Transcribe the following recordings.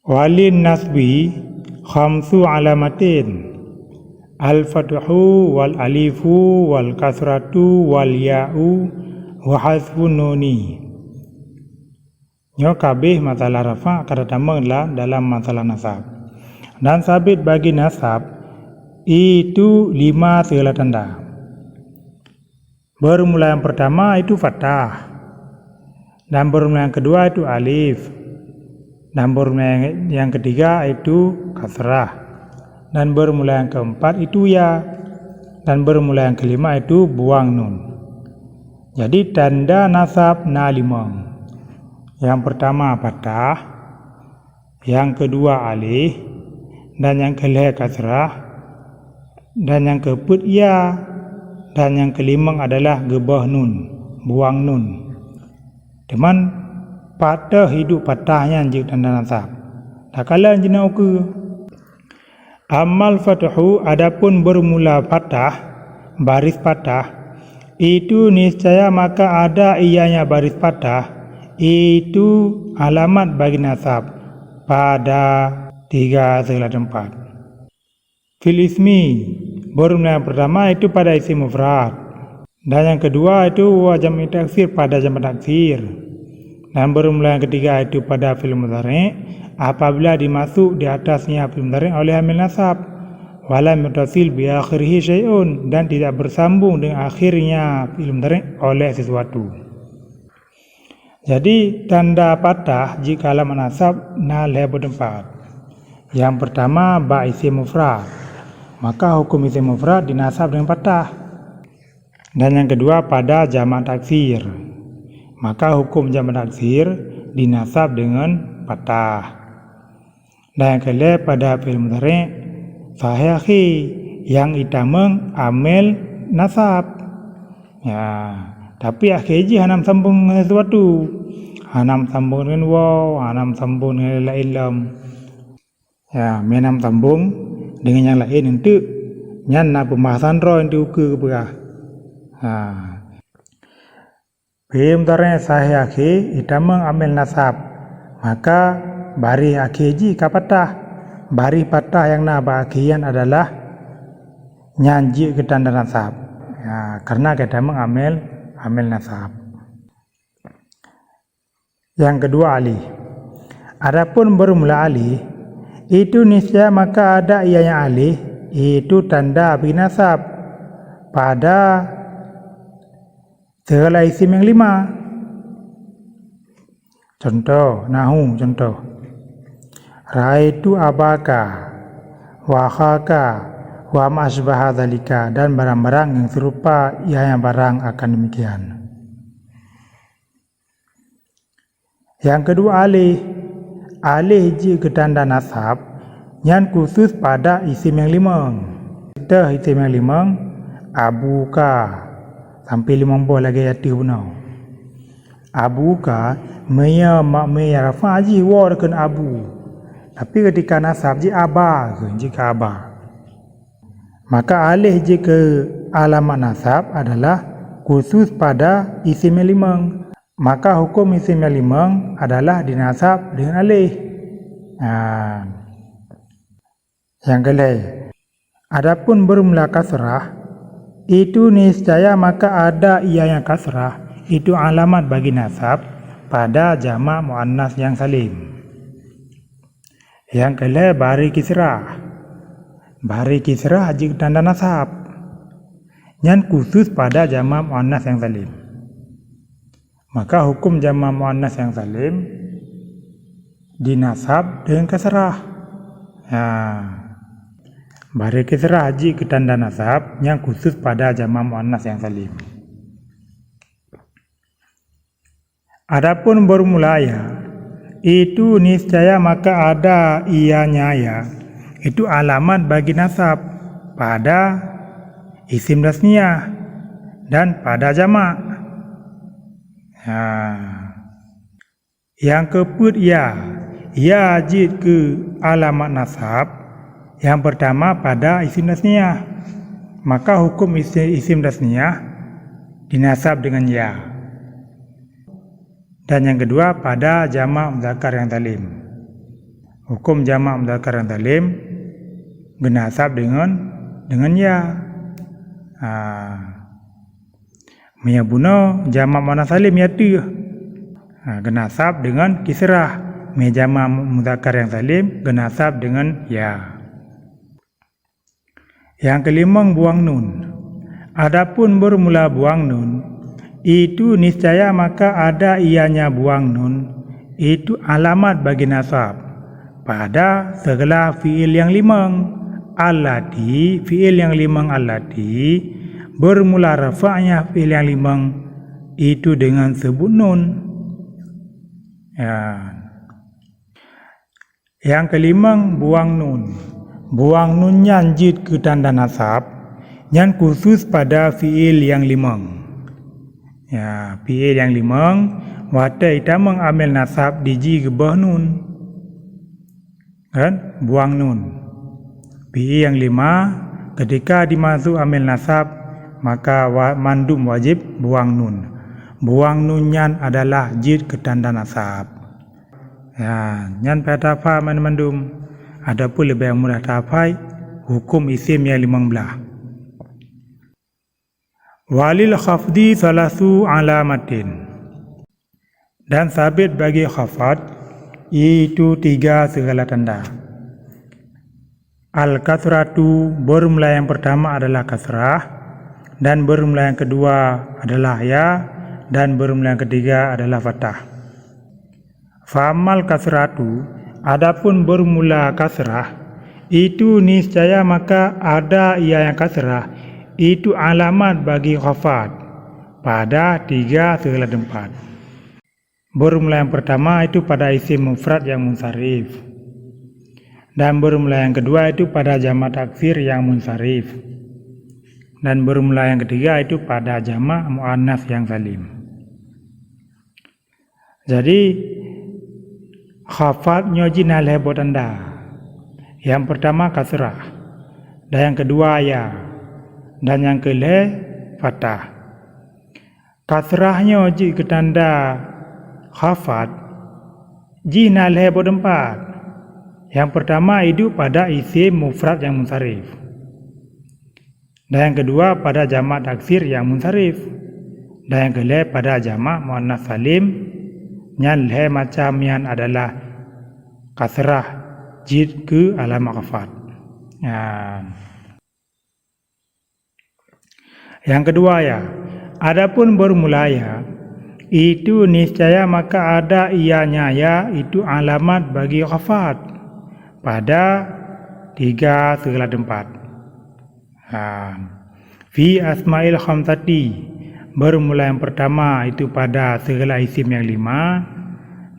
Walin nasbi khamsu alamatin, al-fathu wal alifu wal kasratu wal ya'u wa hasbun nuni. Nyo kabeh masalah rafa kata lah dalam masalah nasab. Dan sabit bagi nasab itu 5 segala tanda. Bermula yang pertama itu fathah, dan bermula yang kedua itu alif, dan bermula yang ketiga itu kasrah, dan bermula yang keempat itu ya, dan bermula yang kelima itu buang nun. Jadi tanda nasab na 5. Yang pertama fathah, yang kedua alif, dan yang kelima kasrah, dan yang keempat ya, dan yang kelima adalah gebah nun, buang nun. Teman pada hidup patahnya jika tanda nasab. Tak kala jenau ke amal fathu, adapun bermula patah, baris patah, itu niscaya maka ada ianya baris patah, itu alamat bagi nasab pada 3 segala tempat. Fil ismi, bermula yang pertama itu pada isim mufrad, dan yang kedua itu jam' taksir pada jam' taksir, dan bermula yang ketiga itu pada fi'il mudhari' apabila dimasuk di atasnya fi'il mudhari' oleh amil nasab, wala mutasil bi akhirih syai'un, dan tidak bersambung dengan akhirnya fi'il mudhari' oleh sesuatu. Jadi tanda patah jika alamat nasab na leher tempat. Yang pertama ba isim mufrad, maka hukum isim mufrad dinasab dengan patah. Dan yang kedua pada jamak taksir, maka hukum jamak taksir dinasab dengan patah. Dan yang kedua pada fi'il mudhari' sahih yang itameng amil nasab. Ya, tapi akhirnya hanam sambung dengan sesuatu, hanam sambung dengan waw, hanam sambung dengan ilam. Ya, menam sambung dengan yang lain itu nyan na pembahasan roh itu ke berah. Fi'il mudhari' sahih itameng amil nasab, maka bari akhirji ka patah. Bari patah yang na bahagian adalah nyanji ke tanda nasab. Ya, karena kita mengambil nasab. Yang kedua alif. Adapun bermula alif itu niscaya maka ada ianya alif, itu tanda bagi nasab pada segala isim yang 5. Contoh nahu, contoh raitu abaka wa khaka wa ma asbaha dzalika, dan barang-barang yang serupa yang barang akan demikian. Yang kedua alif jika tanda nasab yang khusus pada isim yang 5. Kita isim yang 5 abuka sampai 50 lagi yati punau. Abuka meya mak meya rafa ji wa dengan abu. Tapi ketika nasab ji aba, jika aba, maka alih jika alamat nasab adalah khusus pada isim yang 5. Maka hukum isim yang 5 adalah dinasab dengan alih. Yang kedua, adapun bermula kasrah itu niscaya maka ada ia yang kasrah, itu alamat bagi nasab pada jamak muannas yang salim. Yang kedua bari kisrah jika tanda nasab yang khusus pada jamak muannas yang salim, maka hukum jamak muannas yang salim dinasab dengan kasrah. Bari kisrah jika tanda nasab yang khusus pada jamak muannas yang salim. Adapun bermula ya, itu niscaya maka ada ianya ya, itu alamat bagi nasab pada isim tasniyah dan pada jamak. Yang keempat ya jid ke alamat nasab yang pertama pada isim tasniyah, maka hukum isim tasniyah dinasab dengan ya. Dan yang kedua pada jamak muzakkar yang salim. Hukum jamak mudzakkar yang salim genasab dengan ya. Miyabuna jamak muannas salim ya tu. Genasab dengan kisrah. Jamak mudzakkar yang salim genasab dengan ya. Yang kelima, buang nun. Adapun bermula buang nun, itu niscaya maka ada ianya buang nun, itu alamat bagi nasab pada segala fiil yang limang. Allati, fiil yang limang allati, bermula rafa'nya fiil yang limang, itu dengan sebut nun. Yang kelima, buang nun. Buang nun nyanjit ke tanda nasab, yang khusus pada fiil yang limang. Fiil yang limang, wata ita mengambil nasab diji gebah nun. Kan? Buang nun. Fiil yang lima, ketika dimasuk ambil nasab, maka mandum wajib buang nun. Buang nunyan adalah jid ke tanda nasab. Nyan pada apa mandum. Adapun lebih mudah tapai hukum isim yang 15. Walil khafdi salasu alamatin. Dan sabit bagi khafad itu 3 segala tanda. Al-kasratu, bermula yang pertama adalah kasrah, dan bermula yang kedua adalah ya, dan bermula yang ketiga adalah fathah. Famal kasratu, adapun bermula kasrah, itu niscaya maka ada ia yang kasrah, itu alamat bagi khafad pada 3 segala tempat. Bermula yang pertama itu pada isim mufrad yang munsharif, dan bermula yang kedua itu pada jamak taksir yang munsharif, dan bermula yang ketiga itu pada jamak muannas yang salim. Jadi khafad nyojin alih tanda. Yang pertama kasrah, dan yang kedua ya, dan yang kelih fathah. Kasrahnya ji ke tanda khafad jin alih tempat. Yang pertama itu pada isim mufrad yang munsharif, dan yang kedua pada jamak taksir yang munsharif, dan yang kelih pada jamak muannas salim. Yang leh macam yang adalah kasrah jid ke alamat khafad. Yang kedua ya, adapun bermula ya, itu niscaya maka ada ianya ya, itu alamat bagi khafad pada 3 segala tempat. Fi asma'il khamsati, bermula yang pertama itu pada segala isim yang 5,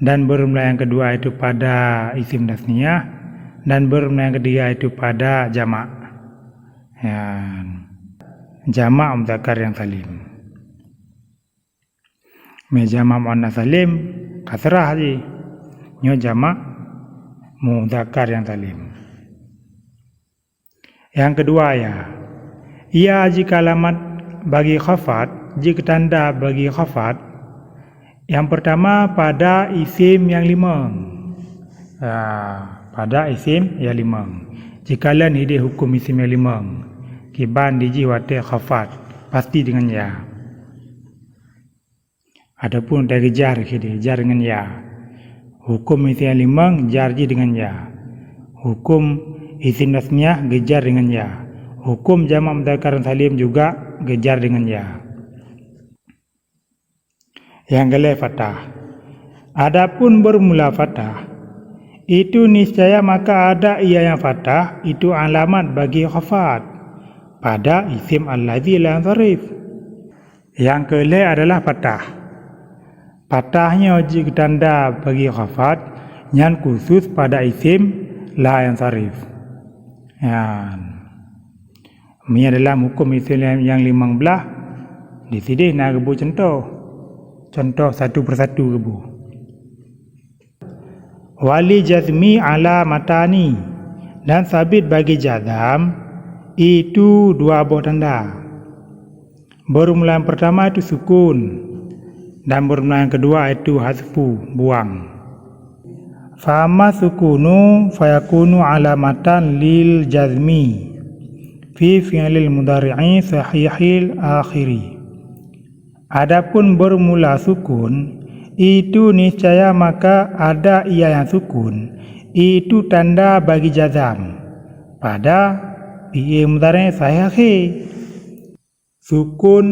dan bermula yang kedua itu pada isim tasniyah, dan bermula yang ketiga itu pada jamak. Jamak mudzakkar yang salim. Jamak muannas salim kasrah je. Nyo jamak mudzakkar yang salim. Yang kedua ya, ia jika alamat bagi khafad, jika tanda bagi khafad, yang pertama pada isim yang 5. Pada isim yang 5. Jika lan hidi hukum isim yang 5, kiban diji wate khafad pasti dengan ya. Adapun dari jar hidi jar dengan ya. Hukum isim yang 5 jarji dengan ya. Hukum isim tasniyah gejar dengan ya. Hukum jamak mudzakkar salim juga gejar dengan ya. Yang kelih fathah. Adapun bermula fathah, itu niscaya maka ada ia yang fathah, itu alamat bagi khafad pada isim allazi la yansharif. Yang kelih adalah fathah. Fathahnya wajib tanda bagi khafad yang khusus pada isim la yansharif. Ini adalah hukum isim yang 15. Di sini nak gebu contoh satu persatu gebu. Wali jazmi ala matani, dan sabit bagi jazam itu 2 buah tanda. Bermula yang pertama itu sukun, dan bermula yang kedua itu hasfu, buang. Fa'amma sukunu fayakunu alamatan lil jazmi fi fi'lil mudhari'i sahihil akhiri. Adapun bermula sukun itu niscaya maka ada ia yang sukun itu tanda bagi jazam pada fi'il mudhari' sahih akhir. Sukun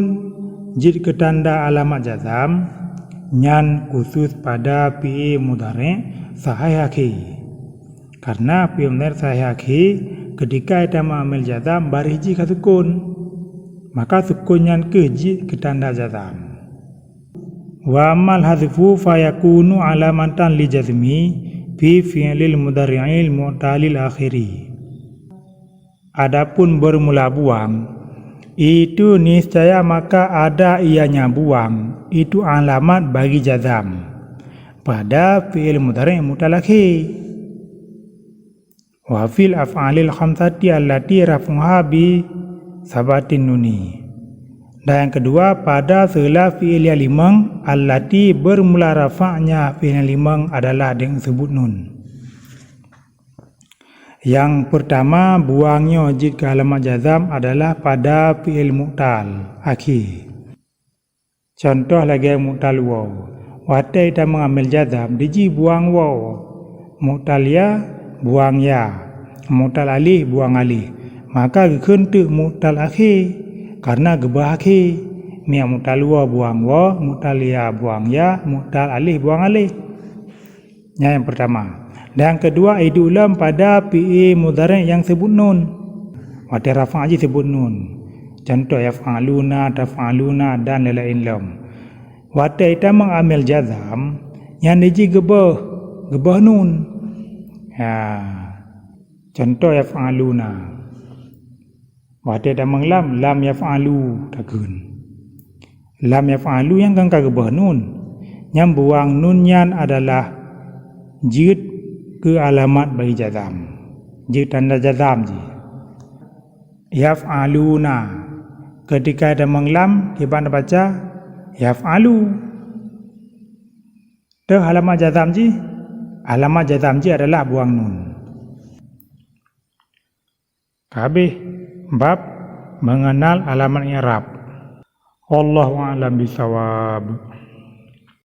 jid ketanda alamat jazam nyan khusus pada fi'il mudhari' sahih akhir. Karena fi'il mudhari' sahih akhir ketika kita mengambil jazam bariji ka sukun, maka sukun nyan ke tanda jazam. Wa amal hadfu fayakunu alamatan li jazmi fi fi'lil mudhari'il mu'talil akhiri. Adapun bermula buang itu niscaya maka ada ianya buang itu alamat bagi jazam pada fi'il mudhari' mu'tal akhir. Wa fil af'alil khamsati allati raf'uha bi sabatin nuni. Dan yang kedua pada segala fi'il yang limang allati bermula rafa'nya fi'il yang limang adalah dengan sebut nun. Yang pertama buangnya jid ke alamat jazam adalah pada fi'il mu'tal akhir. Contoh lagi mu'tal waw. Waktu kita mengambil jazam diji buang waw. Mu'tal ya buang ya. Mu'tal alih buang alih. Maka kentuk mu'tal akhir karena gebah akhir. Miak mu'tal waw buang waw, mu'tal ya buang ya, mu'tal alih buang alih. Yang pertama. Dan yang kedua idulam pada fi'il mudhari' yang sebut nun. Waktu rafa' aja sebut nun. Contoh yaf'aluna, taf'aluna dan lain-lain lam. Waktu kita mengambil jazam yang diji gebah nun. Ya. Contoh yaf'aluna. Waktu kita menglam lam yaf'alu takun. Lam yaf'alu yang kan gebah nun. Yang buang nun yang adalah jid ke alamat bagi jazam. Jid tanda jazam je. Yaf'aluna. Ketika ada menglam, kita baca yaf'alu. Itu alamat jazam je. Alamat jazam je adalah buang nun. Habis bab mengenal alamat i'rab. Wallahu a'lam bisawab.